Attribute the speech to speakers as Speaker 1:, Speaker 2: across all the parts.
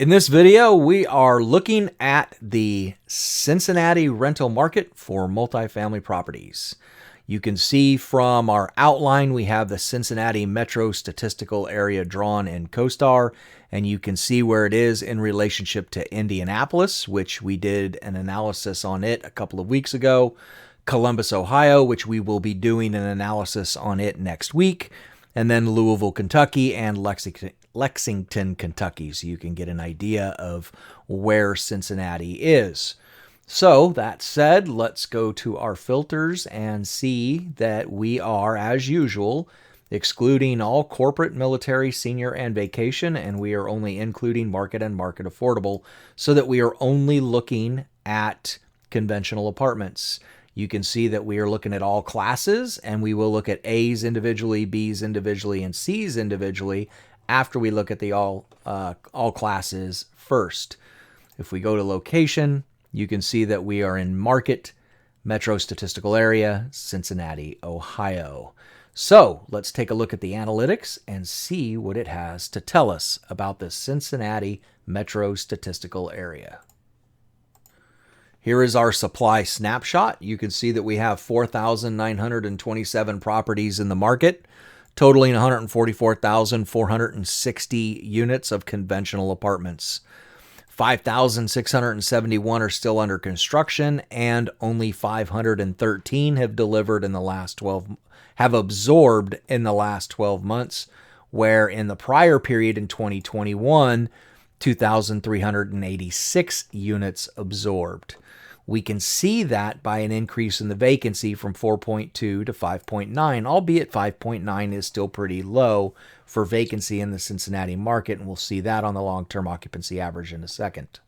Speaker 1: In this video, we are looking at the Cincinnati rental market for multifamily properties. You can see from our outline, we have the Cincinnati metro statistical area drawn in CoStar, and you can see where it is in relationship to Indianapolis, which we did an analysis on it a couple of weeks ago, Columbus, Ohio, which we will be doing an analysis on it next week, and then Louisville, Kentucky, and Lexington, Kentucky, so you can get an idea of where Cincinnati is. So that said, let's go to our filters and see that we are, as usual, excluding all corporate, military, senior, and vacation, and we are only including market and market affordable so that we are only looking at conventional apartments. You can see that we are looking at all classes, and we will look at A's individually, B's individually, and C's individually after we look at the all classes first. If we go to location, you can see that we are in market, metro statistical area, Cincinnati, Ohio. So let's take a look at the analytics and see what it has to tell us about the Cincinnati metro statistical area. Here is our supply snapshot. You can see that we have 4,927 properties in the market, totaling 144,460 units of conventional apartments. 5,671 are still under construction, and only 513 have absorbed in the last 12 months, where in the prior period in 2021, 2,386 units absorbed. We can see that by an increase in the vacancy from 4.2 to 5.9, albeit 5.9 is still pretty low for vacancy in the Cincinnati market, and we'll see that on the long-term occupancy average in a second.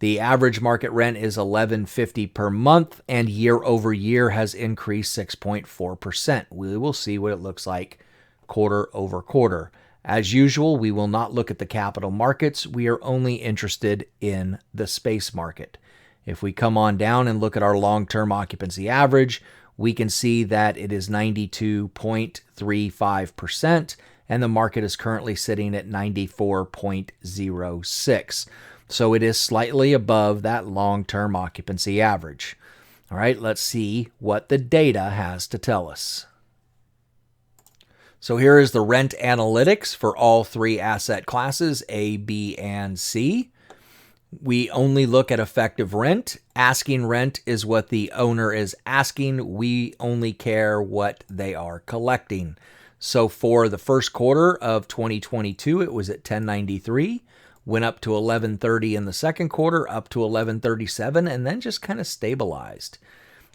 Speaker 1: The average market rent is $1,150 per month, and year over year has increased 6.4%. We will see what it looks like quarter over quarter. As usual, we will not look at the capital markets. We are only interested in the space market. If we come on down and look at our long-term occupancy average, we can see that it is 92.35%, and the market is currently sitting at 94.06. So it is slightly above that long-term occupancy average. All right, let's see what the data has to tell us. So here is the rent analytics for all three asset classes, A, B, and C. We only look at effective rent. Asking rent is what the owner is asking. We only care what they are collecting. So for the first quarter of 2022, it was at $1,093, went up to $1,130 in the second quarter, up to $1,137, and then just kind of stabilized.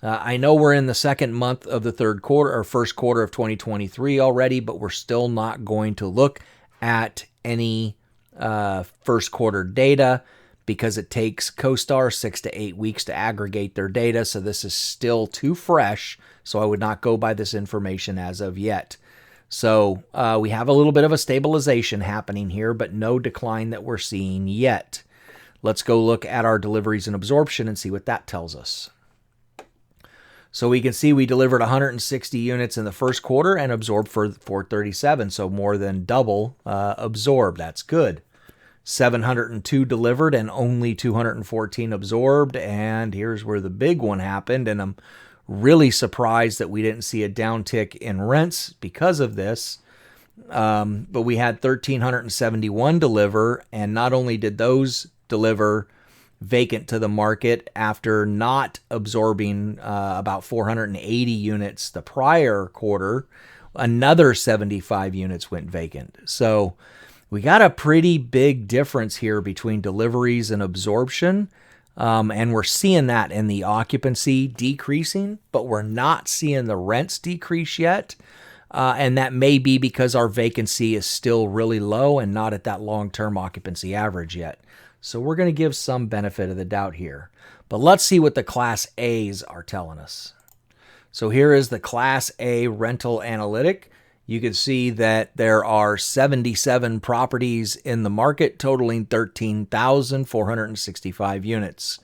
Speaker 1: I know we're in the second month of the third quarter or first quarter of 2023 already, but we're still not going to look at any first quarter data, because it takes CoStar 6 to 8 weeks to aggregate their data, so this is still too fresh, so I would not go by this information as of yet. So we have a little bit of a stabilization happening here, but no decline that we're seeing yet. Let's go look at our deliveries and absorption and see what that tells us. So we can see we delivered 160 units in the first quarter and absorbed for 437, so more than double absorbed. That's good. 702 delivered and only 214 absorbed, and here's where the big one happened, and I'm really surprised that we didn't see a downtick in rents because of this, but we had 1,371 deliver, and not only did those deliver vacant to the market after not absorbing about 480 units the prior quarter, another 75 units went vacant. So we got a pretty big difference here between deliveries and absorption, and we're seeing that in the occupancy decreasing, but we're not seeing the rents decrease yet, and that may be because our vacancy is still really low and not at that long-term occupancy average yet. So we're going to give some benefit of the doubt here. But let's see what the Class A's are telling us. So here is the Class A rental analytic. You can see that there are 77 properties in the market, totaling 13,465 units.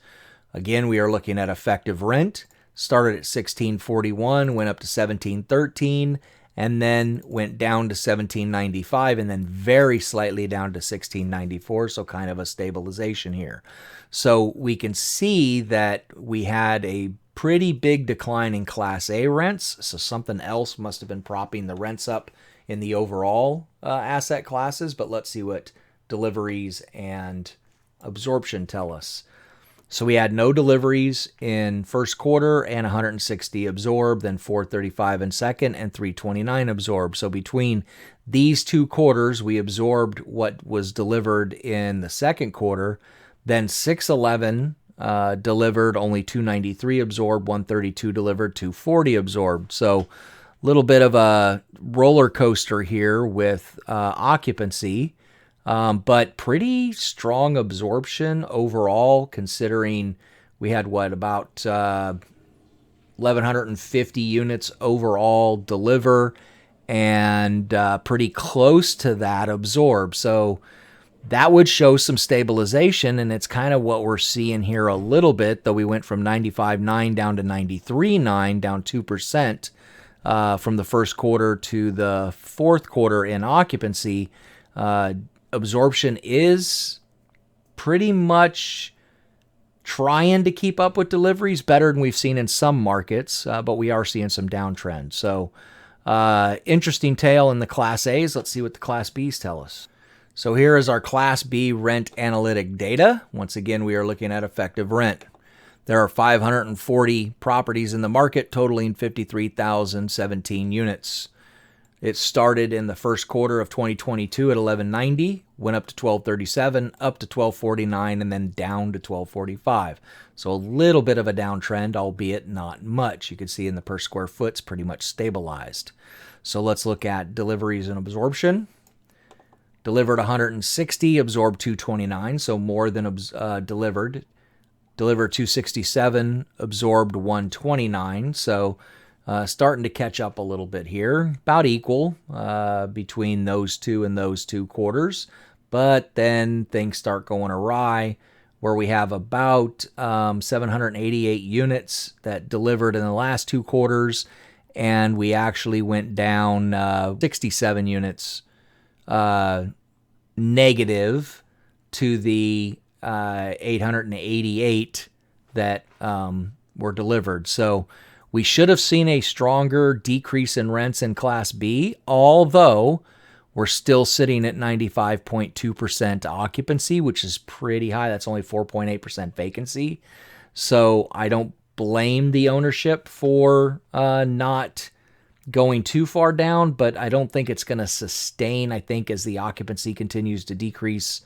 Speaker 1: Again, we are looking at effective rent. Started at $1,641, went up to $1,713, and then went down to 1795, and then very slightly down to 1694, so kind of a stabilization here. So we can see that we had a pretty big decline in Class A rents, so something else must have been propping the rents up in the overall asset classes, but let's see what deliveries and absorption tell us. So we had no deliveries in first quarter and 160 absorbed, then 435 in second and 329 absorbed. So between these two quarters, we absorbed what was delivered in the second quarter, then 611 delivered, only 293 absorbed, 132 delivered, 240 absorbed. So a little bit of a roller coaster here with occupancy. But pretty strong absorption overall, considering we had about 1,150 units overall deliver and pretty close to that absorb. So that would show some stabilization, and it's kind of what we're seeing here a little bit, though we went from 95.9 down to 93.9, down 2% from the first quarter to the fourth quarter in occupancy. Absorption is pretty much trying to keep up with deliveries, better than we've seen in some markets, but we are seeing some downtrend. So interesting tale in the Class A's. Let's see what the Class B's tell us. So here is our Class B rent analytic data. Once again, we are looking at effective rent. There are 540 properties in the market, totaling 53,017 units. It started in the first quarter of 2022 at 1190, went up to 1237, up to 1249, and then down to 1245. So a little bit of a downtrend, albeit not much. You can see in the per square foot's pretty much stabilized. So let's look at deliveries and absorption. Delivered 160, absorbed 229, so more than delivered. Delivered 267, absorbed 129, so starting to catch up a little bit here, about equal between those two quarters. But then things start going awry, where we have about 788 units that delivered in the last two quarters, and we actually went down 67 units negative to the 888 that were delivered. So we should have seen a stronger decrease in rents in Class B, although we're still sitting at 95.2% occupancy, which is pretty high. That's only 4.8% vacancy. So I don't blame the ownership for not going too far down, but I don't think it's going to sustain. I think as the occupancy continues to decrease,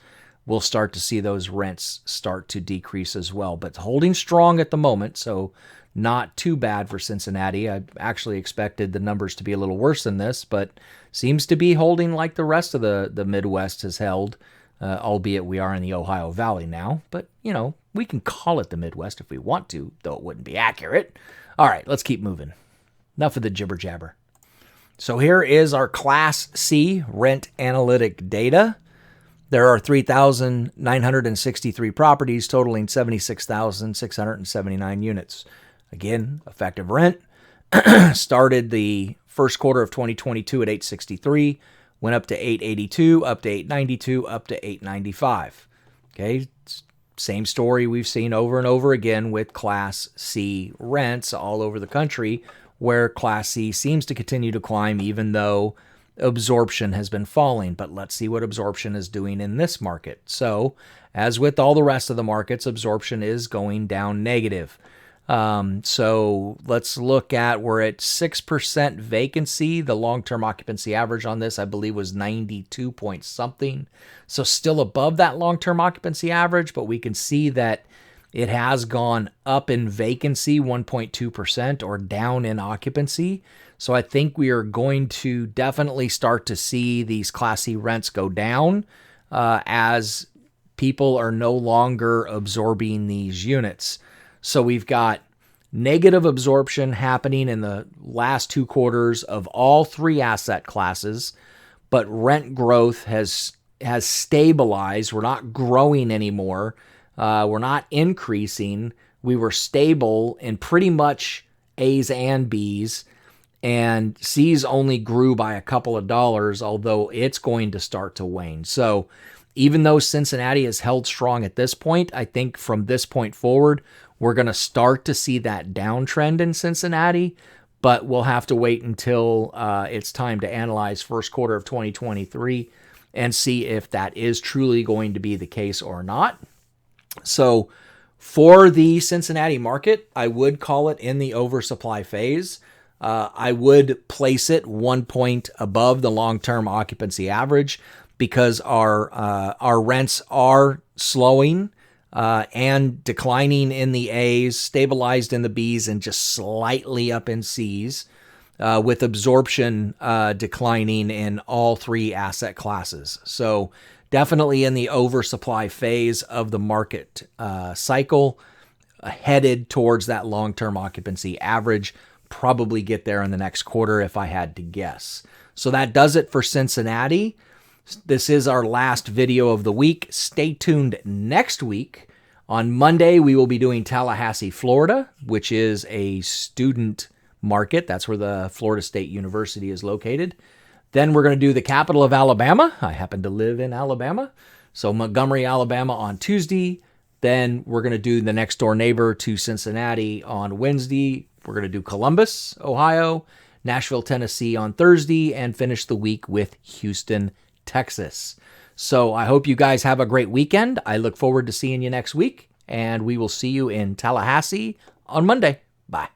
Speaker 1: we'll start to see those rents start to decrease as well. But holding strong at the moment, so not too bad for Cincinnati. I actually expected the numbers to be a little worse than this, but seems to be holding like the rest of the Midwest has held, albeit we are in the Ohio Valley now. But, you know, we can call it the Midwest if we want to, though it wouldn't be accurate. All right, let's keep moving. Enough of the jibber jabber. So here is our Class C rent analytic data. There are 3,963 properties totaling 76,679 units. Again, effective rent started the first quarter of 2022 at 863, went up to 882, up to 892, up to 895. Okay, same story we've seen over and over again with Class C rents all over the country, where Class C seems to continue to climb even though absorption has been falling. But let's see what absorption is doing in this market. So, as with all the rest of the markets, absorption is going down negative. So let's look at, we're at 6% vacancy. The long-term occupancy average on this, I believe, was 92 point something. So still above that long-term occupancy average, but we can see that it has gone up in vacancy 1.2% or down in occupancy. So I think we are going to definitely start to see these Class C rents go down as people are no longer absorbing these units. So we've got negative absorption happening in the last two quarters of all three asset classes, but rent growth has stabilized. We're not growing anymore. We're not increasing. We were stable in pretty much A's and B's. and C's only grew by a couple of dollars, although it's going to start to wane. So even though Cincinnati has held strong at this point, I think from this point forward, we're going to start to see that downtrend in Cincinnati, but we'll have to wait until it's time to analyze first quarter of 2023 and see if that is truly going to be the case or not. So for the Cincinnati market, I would call it in the oversupply phase. I would place it 1 point above the long-term occupancy average because our rents are slowing and declining in the A's, stabilized in the B's, and just slightly up in C's, with absorption declining in all three asset classes. So definitely in the oversupply phase of the market cycle, headed towards that long-term occupancy average. Probably get there in the next quarter if I had to guess. So that does it for Cincinnati. This is our last video of the week. Stay tuned next week. On Monday, we will be doing Tallahassee, Florida, which is a student market. That's where the Florida State University is located. Then we're going to do the capital of Alabama. I happen to live in Alabama. So Montgomery, Alabama on Tuesday. Then we're going to do the next door neighbor to Cincinnati on Wednesday. We're going to do Columbus, Ohio, Nashville, Tennessee on Thursday, and finish the week with Houston, Texas. So I hope you guys have a great weekend. I look forward to seeing you next week, and we will see you in Tallahassee on Monday. Bye.